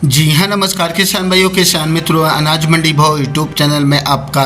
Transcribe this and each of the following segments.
जी हाँ, नमस्कार किसान भाइयों, किसान मित्रों, अनाज मंडी भाव यूट्यूब चैनल में आपका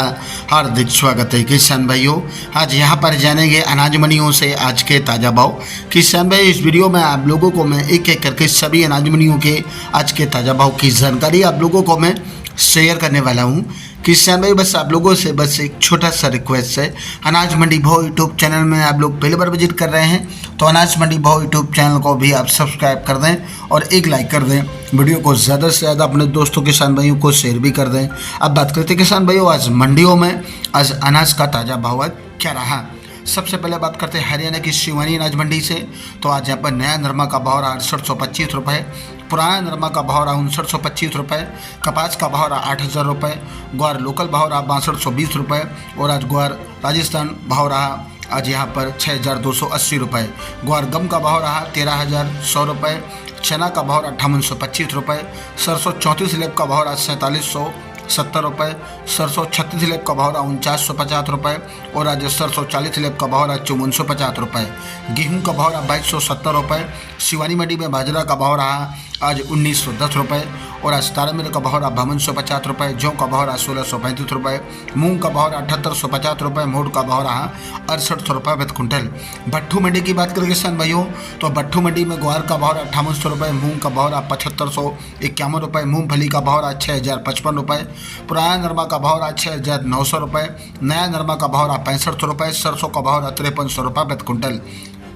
हार्दिक स्वागत है। किसान भाइयों, आज यहाँ पर जानेंगे अनाज मंडियों से आज के ताज़ा भाव। किसान भाई, इस वीडियो में आप लोगों को मैं एक एक करके सभी अनाज मंडियों के आज के ताज़ा भाव की जानकारी आप लोगों को मैं शेयर करने वाला हूँ। किसान भाई, बस आप लोगों से बस एक छोटा सा रिक्वेस्ट है, अनाज मंडी भाव यूट्यूब चैनल में आप लोग पहली बार विजिट कर रहे हैं तो अनाज मंडी भाव यूट्यूब चैनल को भी आप सब्सक्राइब कर दें और एक लाइक कर दें। वीडियो को ज़्यादा से ज़्यादा अपने दोस्तों किसान भाइयों को शेयर भी कर दें। अब बात करते हैं किसान भाइयों, आज मंडियों में आज अनाज का ताज़ा भाव क्या रहा। सबसे पहले बात करते हैं हरियाणा की शिवानी अनाज मंडी से। तो आज यहाँ पर नया नरमा का भाव रहा 6825 रुपये, पुराना नरमा का भाव रहा 5925 रुपये, कपास का भाव रहा 8000 रुपये, ग्वार लोकल भाव रहा 6220 रुपये और आज ग्वार राजस्थान भाव रहा आज यहाँ पर 6280 रुपये, ग्वार गम का भाव रहा 13100 रुपये, चना का भाव रहा 5825 रुपये, सरसों 34 लेब का भाव रहा 4770 रुपये, सरसों 36 लेब का भाव रहा 4950 रुपये और आज सरसों 40 लेब का भाव रहा 5450 रुपये, गेहूँ का भाव रहा 2270 रुपये, शिवानी मंडी में बाजरा का भाव रहा आज 1910 रुपये और आज तारामीर का भाव रहा 5250 रुपये, जौ का भाव रहा 1635 रुपये, मूंग का भाव रहा 7850 रुपये, मोड़ का भाव रहा 6800 रुपये प्रति क्विंटल। भट्ठू मंडी की बात करें किसान भाइयों, तो भट्ठू मंडी में ग्वार का भाव रहा 5800 रुपये, मूंग का भाव रहा 7551 रुपये, मूंगफली का भाव रहा 6055 रुपये, पुराना नरमा का भाव रहा 6900 रुपये, नया नरमा का भाव रहा 6500 रुपये, सरसों का भाव रहा 5300 रुपये प्रति क्विंटल।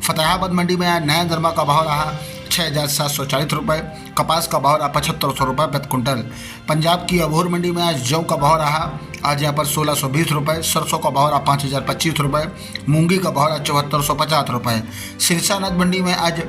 फतेहाबाद मंडी में आज नया नरमा का भाव रहा 6740 रुपये, कपास का भाव रहा 7500 रुपये प्रति क्विंटल। पंजाब की अबोहर मंडी में आज जौ का भाव रहा आज यहाँ पर 1620 रुपये, सरसों का भाव रहा 5025 रुपये, मूंगी का भाव रहा 7450 रुपये। सिरसा अनाज मंडी में आज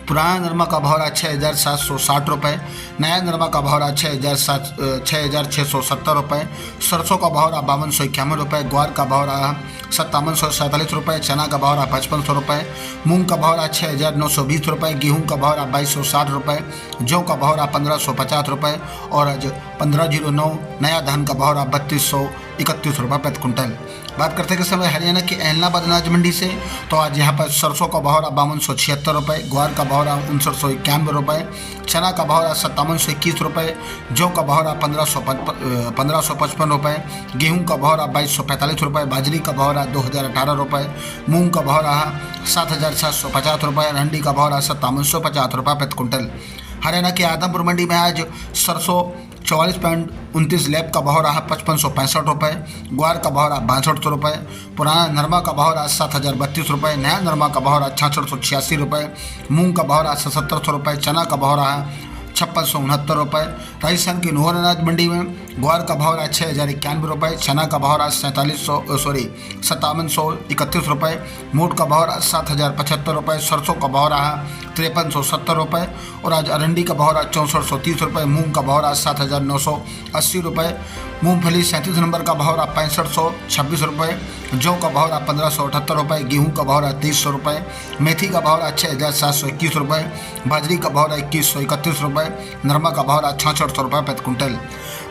पुराना नरमा का भाव रहा 6760 रुपये, नया नरमा का भाव रहा 6670 रुपये, सरसों का भाव रहा 5251 रुपये, ग्वार का भाव रहा 5747 रुपये, चना का भाव रहा 5500 रुपये, मूंग का भाव रहा 6920 रुपये, गेहूं का भाव रहा 2260 रुपये, जौ का भाव रहा 1550 रुपये और आज 1509 नया धान का भाव रहा 3231 रुपये प्रति क्विंटल। बात करते हैं समय हरियाणा की एलनाबाद अनाज मंडी से, तो आज यहाँ पर सरसों का भाव रहा 5276 रुपये, ग्वार का भाव रहा 5991 रुपये, चना का भाव रहा 5721 रुपये, जौ का भाव रहा 1555 रुपये, गेहूं का भाव रहा 2245 रुपये, बाजरी का भाव रहा 2018 रुपये, मूंग का भाव रहा 7750 रुपये, अरंडी का भाव रहा 5750 रुपये प्रति क्विंटल। हरियाणा के आदमपुर मंडी में आज सरसों 44.29 लैब का भाव रहा 5565 रुपये, ग्वार का भाव रहा 6200 रुपये, पुराना नरमा का भाव रहा 7032 रुपये, नया नरमा का भाव रहा 6686 रुपये, मूंग का भाव रहा 7700 रुपये, चना का भाव रहा 5669 रुपये। राजस्थान की नोहर अनाज मंडी में ग्वार का भाव रहा 6091 रुपये, चना का भाव रहा 5731 रुपये, मोट का भाव रहा 7075 रुपये, सरसों का भाव रहा 5370 रुपये और आज अरंडी का भाव रहा 6430 रुपये, मूंग का भाव रहा 7980 रुपये, मूंगफली 37 नंबर का भाव रहा 6526 रुपये, जौ का भाव रहा 1578 रुपये, गेहूं का भाव रहा 2300 रुपये, मेथी का भाव रहा 6721 रुपये, बाजरी का भाव रहा 2131 रुपये, नरमा का भाव रहा 6600 रुपये प्रति क्विंटल।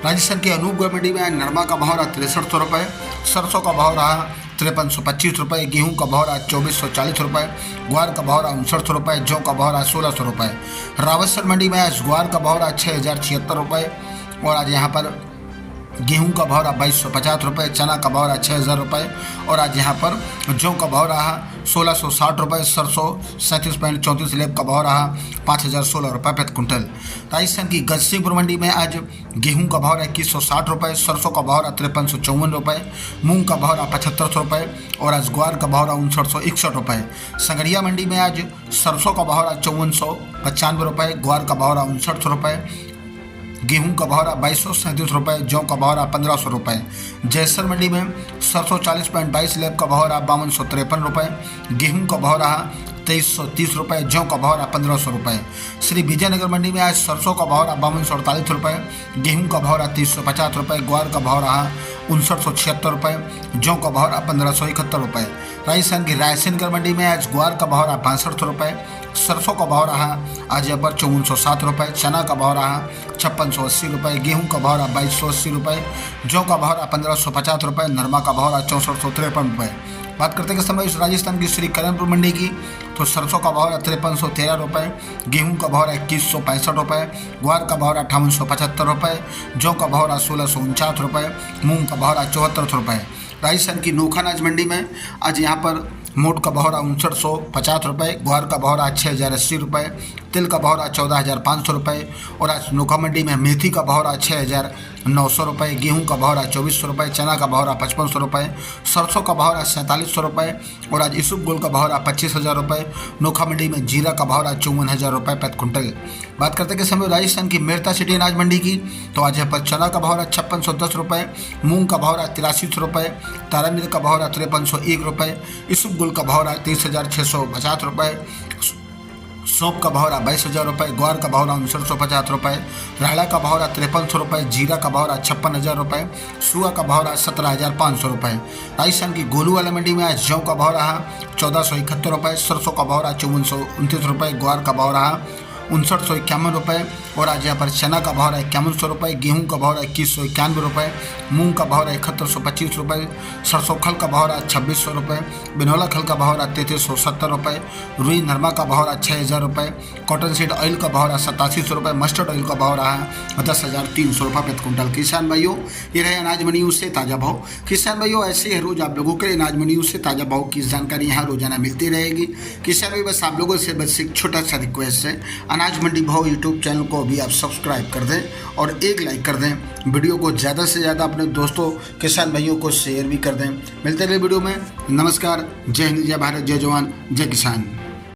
राजस्थान के अनूपगढ़ मंडी में नरमा का भाव रहा 6300 रुपये, सरसों का भाव रहा 5325 रुपये, गेहूं का भाव रहा 2440 रुपये, ग्वार का भाव रहा 59 रुपये, जौ का भाव रहा 1600 रुपये। रावतसर मंडी में आज ग्वार का भाव रहा 6076 रुपये और आज यहाँ पर गेहूं का भाव रहा 2250 रुपये, चना का भाव रहा 6000 रुपये और आज यहाँ पर जौ का भाव रहा 1660 रुपये, सरसों 37.34 लेब का भाव रहा 5016 रुपये प्रति क्विंटल। राजस्थान की गजसिंहपुर मंडी में आज गेहूं का भाव रहा 2160 रुपये, सरसों का भाव रहा 5354 रुपये, मूंग का भाव रहा 7500 रुपये और आज ग्वार का भाव रहा 5961 रुपये। संगरिया मंडी में आज सरसों का भाव रहा 5495 रुपये, ग्वार का भाव रहा 59 रुपये, गेहूं का भाव रहा 2237 रुपये, जौ का भाव रहा 1500 रुपये। जैसर मंडी में सरसों 40.22 लैब का भाव रहा 5253 रुपये, गेहूं का भाव रहा 2330 रुपये, जौ का भाव रहा 1500 रुपये। श्री विजयनगर मंडी में आज सरसों का भाव रहा 5248 रुपये, गेहूं का भाव रहा 350 रुपये, ग्वार का भाव रहा 5976 रुपये, जौ का भाव रहा 1571 रुपये। राजस्थान की रायसेनगर मंडी में आज ग्वार का भाव रहा 65 रुपये, सरसों का भाव रहा आज यहाँ पर 5407 रुपये, चना का भाव रहा 5680 रुपये, गेहूं का भाव रहा 2280 रुपये, जौ का भाव रहा 1550 रुपये, नरमा का भाव रहा 6453 रुपये। बात करते हैं समय राजस्थान की श्री कल्याणपुर मंडी की, तो सरसों का भाव है 5313 रुपये, गेहूं का भाव है 2165 रुपये, ग्वार का भाव है 5875 रुपये, जौ का भाव है 1649 रुपये, मूंग का भाव है 74 रुपये। राजस्थान की नोखा अनाज मंडी में आज यहाँ पर मोट का भाव रहा 5950 रुपये, ग्वार का भाव रहा 6080 रुपये, तिल का भाव रहा 14500 रुपये और आज नोखा मंडी में मेथी का भाव रहा 6900 रुपये, गेहूं का भाव रहा 2400 रुपये, चना का भाव रहा 5500 रुपये, सरसों का भाव रहा 4700 रुपये और आज इसबगोल का भाव रहा 25000 रुपये। नोखा मंडी में जीरा का भाव रहा 54000 रुपये प्रति क्विंटल। बात करते के समय राजस्थान की मेरता सिटी अनाज मंडी की, तो आज यहाँ पर चना का भाव रहा 5610 रुपये, मूंग का भाव रहा 8300 रुपये, तारामीर का भाव रहा 5301 रुपये, इसबगोल का भाव रहा 23650 रुपये, सौंप का भाव रहा 22000 रुपये, ग्वार का भाव रहा 5950 रुपये, रायला का भाव रहा 5300 रुपये, जीरा का भाव रहा 56000 रुपये, सुआ का भाव रहा 17500 रुपये। राजस्थान की गोलू वाला मंडी में आज जौ का भाव रहा 1471 रुपये, सरसों का भाव रहा 5429 रुपये, ग्वार का भाव रहा 5951 रुपये और आज यहाँ पर चना का भाव रहा 5100 रुपये, गेहूं का भाव रहा 2191 रुपये, मूंग का भाव रहा 7125 रुपये, सरसों खल का भाव रहा 2600 रुपये, बिनौला खल का भाव रहा 3370 रुपये, रुई नरमा का भाव रहा 6000 रुपये, कॉटन सीड ऑयल का भाव रहा 8700 रुपये, मस्टर्ड ऑयल का भाव रहा 10,300 रुपये प्रति क्विंटल। किसान भाइयों, ये रहे अनाज मंडियों से ताज़ा भाव। किसान भाइयों, ऐसे ही रोज आप लोगों के अनाज मंडियों से ताज़ा भाव की जानकारी यहाँ रोजाना मिलती रहेगी। किसान भाई, बस आप लोगों से बस एक छोटा सा रिक्वेस्ट है, अनाज मंडी भाव यूट्यूब चैनल को भी आप सब्सक्राइब कर दें और एक लाइक कर दें। वीडियो को ज़्यादा से ज़्यादा अपने दोस्तों किसान भाइयों को शेयर भी कर दें। मिलते रहे वीडियो में। नमस्कार, जय हिंद, जय भारत, जय जवान, जय किसान।